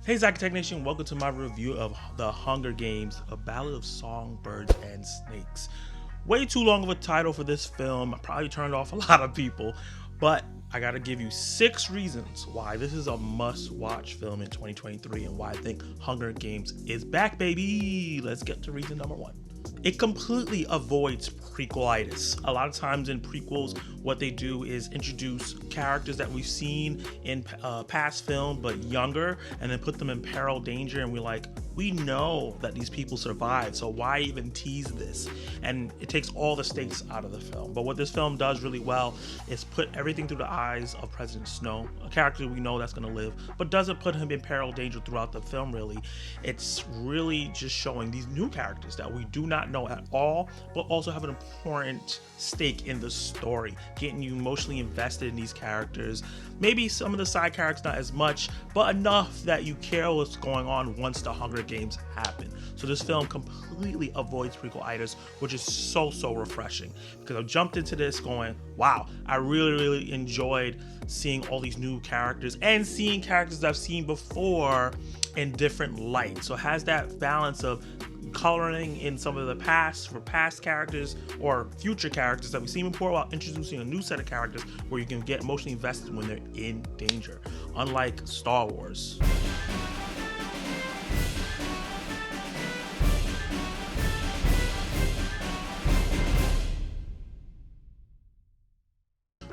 Hey Zacatech Nation, welcome to my review of The Hunger Games, A Ballad of Songbirds and Snakes. Way too long of a title for this film. I probably turned off a lot of people, but I gotta give you 6 reasons why this is a must-watch film in 2023 and why I think Hunger Games is back, baby. Let's get to reason number 1. It completely avoids prequelitis. A lot of times in prequels, what they do is introduce characters that we've seen in past film, but younger, and then put them in peril, danger, and we know that these people survived, so why even tease this? And it takes all the stakes out of the film. But what this film does really well is put everything through the eyes of President Snow, a character we know that's going to live, but doesn't put him in peril, danger throughout the film, really. It's really just showing these new characters that we do not know at all, but also have an important stake in the story, getting you emotionally invested in these characters. Maybe some of the side characters not as much, but enough that you care what's going on once the Hunger Games happen. So this film completely avoids prequelitis, which is so refreshing, because I jumped into this going, wow, I really enjoyed seeing all these new characters and seeing characters I've seen before in different light. So it has that balance of coloring in some of the past for past characters or future characters that we've seen before, while introducing a new set of characters where you can get emotionally invested when they're in danger, unlike Star Wars.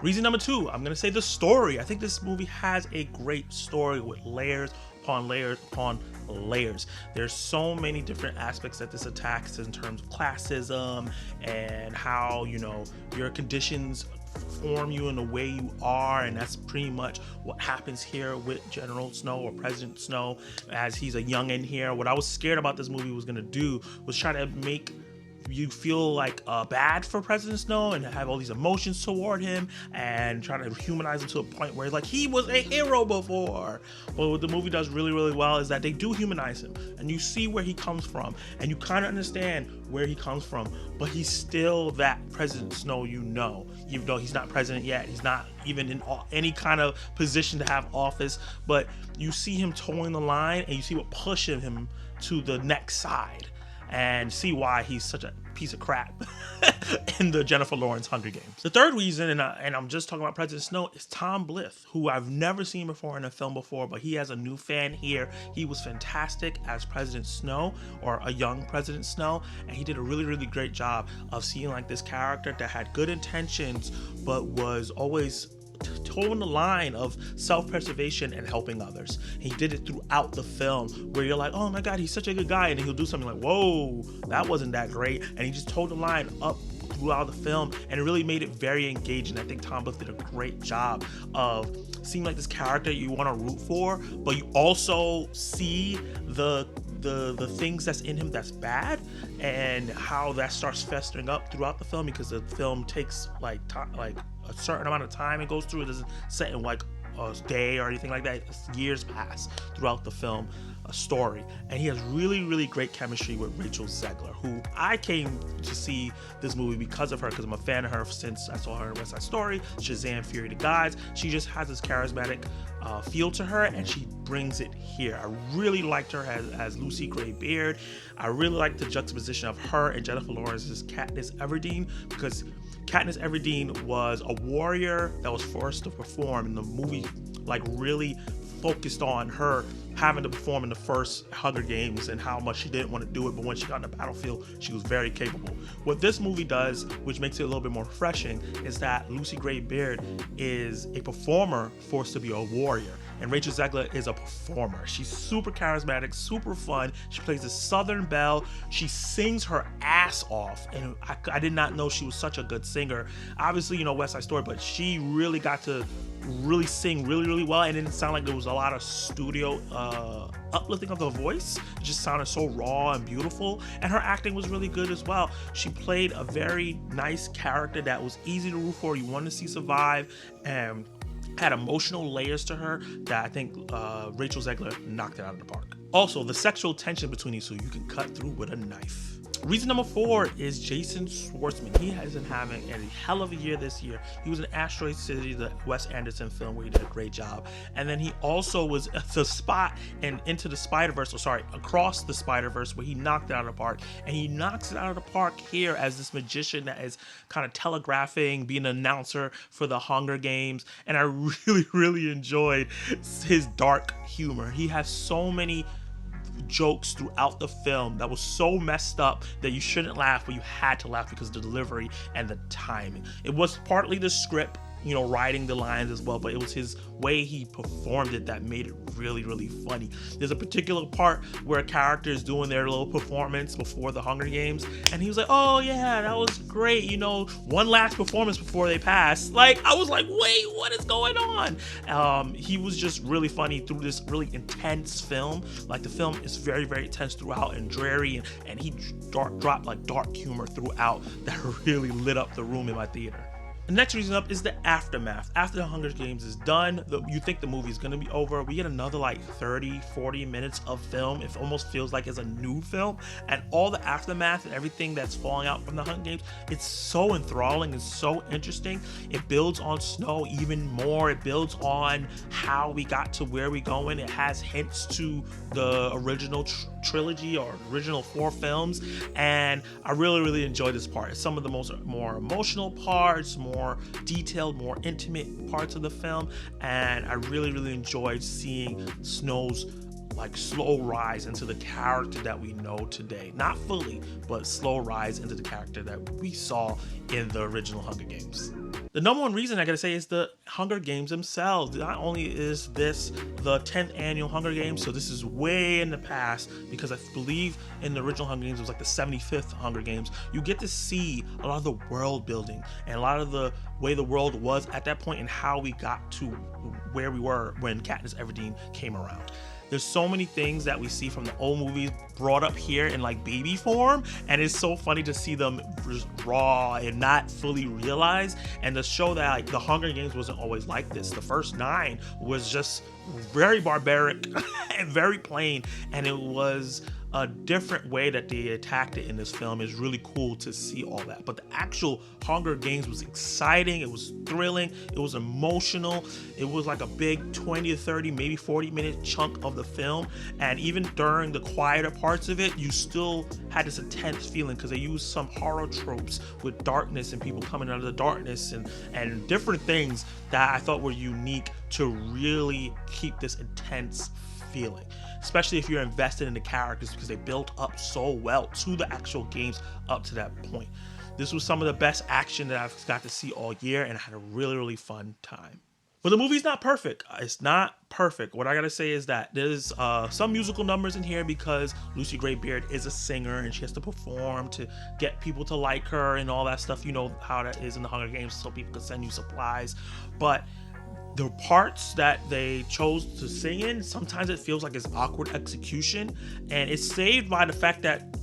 Reason number 2, I'm gonna say the story. I think this movie has a great story with layers upon layers upon layers. There's so many different aspects that this attacks in terms of classism and how, your conditions form you in the way you are, and that's pretty much what happens here with General Snow or President Snow as he's a youngin' here. What I was scared about this movie was gonna do was try to make you feel bad for President Snow and have all these emotions toward him and try to humanize him to a point where he was a hero before. But what the movie does really well is that they do humanize him, and you see where he comes from, and you kind of understand where he comes from, but he's still that President Snow, even though he's not president yet. He's not even in any kind of position to have office, but you see him towing the line, and you see what pushes him to the next side, and see why he's such a piece of crap in the Jennifer Lawrence Hunger Games. The third reason, and I'm just talking about President Snow, is Tom Blyth, who I've never seen before in a film before, but he has a new fan here. He was fantastic as President Snow, or a young President Snow, and he did a really great job of seeing this character that had good intentions, but was always toeing the line of self-preservation and helping others. He did it throughout the film, where you're like, oh my god, he's such a good guy, and then he'll do something like, whoa, that wasn't that great, and he just toed the line up throughout the film, and it really made it very engaging. I think Tom Blyth did a great job of seeing this character you want to root for, but you also see the things that's in him that's bad, and how that starts festering up throughout the film, because the film takes a certain amount of time it goes through. It doesn't set in a day or anything like that. Years pass throughout the film story, and he has really great chemistry with Rachel Zegler, who I came to see this movie because of her, because I'm a fan of her since I saw her in West Side Story, Shazam! Fury of the Gods. She just has this charismatic feel to her, and she brings it here. I really liked her as Lucy Gray Baird. I really liked the juxtaposition of her and Jennifer Lawrence's Katniss Everdeen, because Katniss Everdeen was a warrior that was forced to perform, and the movie really focused on her having to perform in the first Hunger Games and how much she didn't want to do it, but when she got in the battlefield, she was very capable. What this movie does, which makes it a little bit more refreshing, is that Lucy Gray Baird is a performer forced to be a warrior, and Rachel Zegler is a performer. She's super charismatic, super fun. She plays the Southern Belle. She sings her ass off, and I did not know she was such a good singer. Obviously, West Side Story, but she really got to really sing really well, and it didn't sound like there was a lot of studio uplifting of the voice. It just sounded so raw and beautiful, and her acting was really good as well. She played a very nice character that was easy to root for. You wanted to see survive, and had emotional layers to her that I think Rachel Zegler knocked it out of the park. Also, the sexual tension between these two, you can cut through with a knife. Reason number 4 is Jason Schwartzman. He has been having a hell of a year this year. He was in Asteroid City, the Wes Anderson film, where he did a great job. And then he also was the Spot in Into the Spider-Verse, Across the Spider-Verse, where he knocked it out of the park. And he knocks it out of the park here as this magician that is kind of telegraphing, being an announcer for the Hunger Games. And I really, really enjoyed his dark humor. He has so many jokes throughout the film that was so messed up that you shouldn't laugh, but you had to laugh because of the delivery and the timing. It was partly the script, writing the lines as well, but it was his way he performed it that made it really, really funny. There's a particular part where a character is doing their little performance before the Hunger Games, and he was like, oh yeah, that was great, one last performance before they pass. I was like, wait, what is going on? He was just really funny through this really intense film. The film is very, very intense throughout and dreary, and he dropped dark humor throughout that really lit up the room in my theater. The next reason up is the aftermath. After the Hunger Games is done, you think the movie is going to be over. We get another 30, 40 minutes of film. It almost feels like it's a new film. And all the aftermath and everything that's falling out from the Hunger Games, it's so enthralling and so interesting. It builds on Snow even more. It builds on how we got to where we're going. It has hints to the original trilogy or original 4 films. And I really, really enjoyed this part. It's some of the more emotional parts, more detailed, more intimate parts of the film, and I really, really enjoyed seeing Snow's slow rise into the character that we know today. Not fully, but slow rise into the character that we saw in the original Hunger Games. The number one reason I gotta say is the Hunger Games themselves. Not only is this the 10th annual Hunger Games, so this is way in the past, because I believe in the original Hunger Games it was the 75th Hunger Games. You get to see a lot of the world building and a lot of the way the world was at that point and how we got to where we were when Katniss Everdeen came around. There's so many things that we see from the old movies brought up here in baby form, and it's so funny to see them just raw and not fully realized, and to show that the Hunger Games wasn't always like this. The first 9 was just very barbaric and very plain, and it was a different way that they attacked it in this film. Is really cool to see all that. But the actual Hunger Games was exciting, it was thrilling, it was emotional, it was a big 20 to 30, maybe 40-minute chunk of the film, and even during the quieter parts of it, you still had this intense feeling because they used some horror tropes with darkness and people coming out of the darkness and different things that I thought were unique to really keep this intense feeling, especially if you're invested in the characters, because they built up so well to the actual games up to that point. This was some of the best action that I've got to see all year, and I had a really, really fun time. But the movie's not perfect. It's not perfect. What I gotta say is that there's some musical numbers in here because Lucy Gray Baird is a singer and she has to perform to get people to like her and all that stuff. You know how that is in the Hunger Games, so people can send you supplies. But the parts that they chose to sing in, sometimes it feels like it's awkward execution, and it's saved by the fact that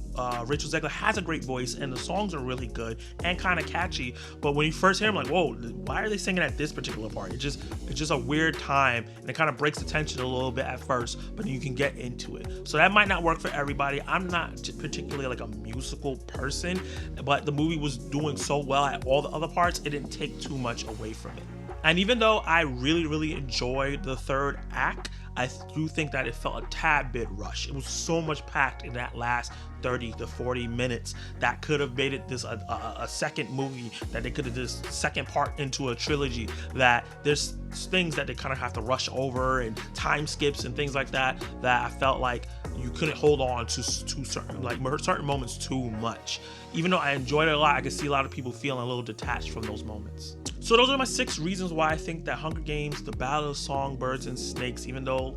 Rachel Zegler has a great voice and the songs are really good and kind of catchy. But when you first hear them, whoa, why are they singing at this particular part? It's just a weird time, and it kind of breaks the tension a little bit at first, but you can get into it. So that might not work for everybody. I'm not particularly a musical person, but the movie was doing so well at all the other parts, it didn't take too much away from it. And even though I really, really enjoyed the third act, I do think that it felt a tad bit rushed. It was so much packed in that last 30 to 40 minutes that could have made it this a second movie, that they could have this second part into a trilogy, that there's things that they kind of have to rush over and time skips and things like that I felt like you couldn't hold on to certain moments too much. Even though I enjoyed it a lot, I could see a lot of people feeling a little detached from those moments. So those are my 6 reasons why I think that Hunger Games, The Ballad of Songbirds and Snakes, even though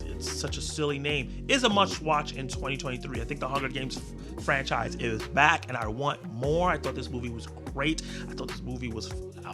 it's such a silly name, is a must watch in 2023. I think the Hunger Games franchise is back and I want more. I thought this movie was great. I thought this movie was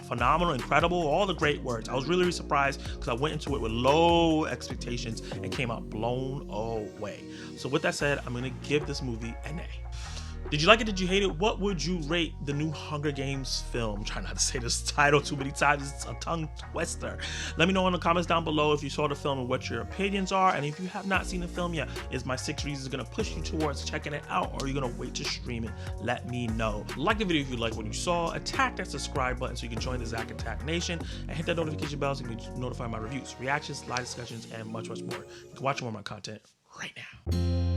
phenomenal, incredible, all the great words. I was really, really surprised because I went into it with low expectations and came out blown away. So with that said, I'm going to give this movie an A. Did you like it? Did you hate it? What would you rate the new Hunger Games film? Try not to say this title too many times. It's a tongue twister. Let me know in the comments down below if you saw the film and what your opinions are. And if you have not seen the film yet, is my 6 reasons going to push you towards checking it out, or are you going to wait to stream it? Let me know. Like the video if you like what you saw. Attack that subscribe button so you can join the Zach Attack Nation, and hit that notification bell so you can be notified of my reviews, reactions, live discussions, and much, much more. You can watch more of my content right now.